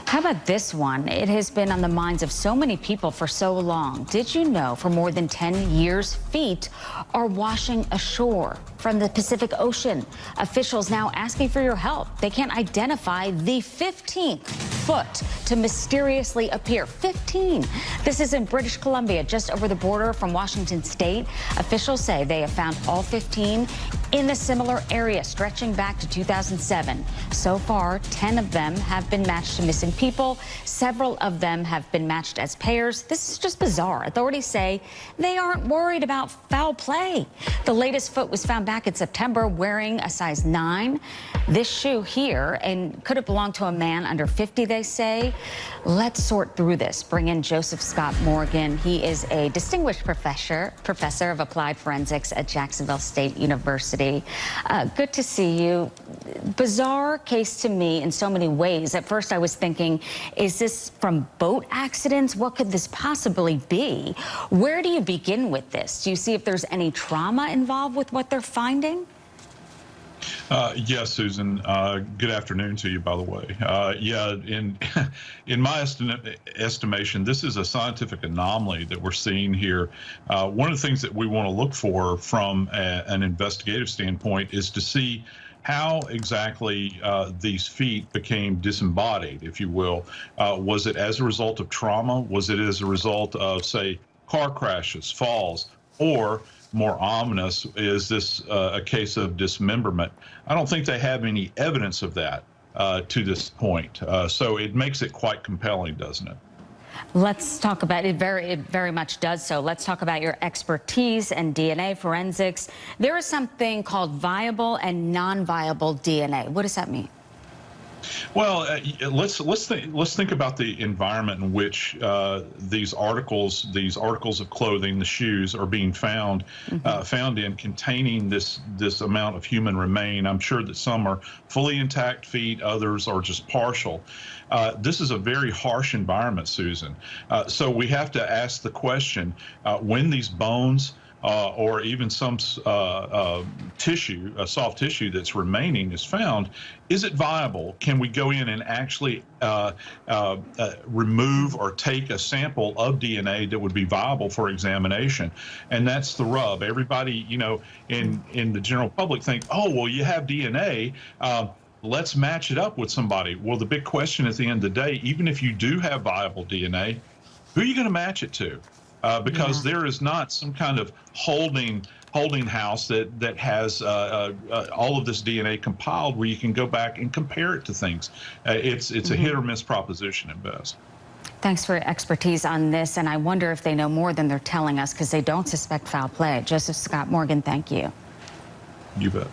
How about this one? It has been on the minds of so many people for so long. Did you know for more than 10 years, feet are washing ashore from the Pacific Ocean? Officials now asking for your help. They can't identify the 15th foot to mysteriously appear. 15. This is in British Columbia, just over the border from Washington State. Officials say they have found all 15 in a similar area stretching back to 2007. So far, 10 of them have been matched to missing people. Several of them have been matched as pairs. This is just bizarre. Authorities say they aren't worried about foul play. The latest foot was found back in September wearing a size 9. This shoe here, and could have belonged to a man under 50, they say. Let's sort through this. Bring in Joseph Scott Morgan. He is a distinguished professor of applied forensics at Jacksonville State University. Good to see you. Bizarre case to me in so many ways. At first I was thinking, is this from boat accidents? What could this possibly be? Where do you begin with this? Do you see if there's any trauma involved with what they're finding? Yes, Susan. Good afternoon to you, by the way. Yeah, in my estimation, this is a scientific anomaly that we're seeing here. One of the things that we want to look for from an investigative standpoint is to see how exactly these feet became disembodied, if you will. Was it as a result of trauma? Was it as a result of, say, car crashes, falls, or more ominous, is this a case of dismemberment? I don't think they have any evidence of that to this point. So it makes it quite compelling, doesn't it? Let's talk about it. It very much does so. Let's talk about your expertise and DNA forensics. There is something called viable and non-viable DNA. What does that mean? Well, let's think about the environment in which these articles of clothing, the shoes, are being found in, containing this amount of human remain. I'm sure that some are fully intact feet, others are just partial. This is a very harsh environment, Susan. So we have to ask the question: when these bones or even some tissue, soft tissue that's remaining is found, is it viable? Can we go in and actually remove or take a sample of DNA that would be viable for examination? And that's the rub. Everybody, you know, in the general public think, oh, well, you have DNA. Let's match it up with somebody. Well, the big question at the end of the day, even if you do have viable DNA, who are you going to match it to? Because there is not some kind of holding house that has all of this DNA compiled where you can go back and compare it to things. It's a hit or miss proposition at best. Thanks for your expertise on this, and I wonder if they know more than they're telling us, because they don't suspect foul play. Joseph Scott Morgan, thank you. You bet.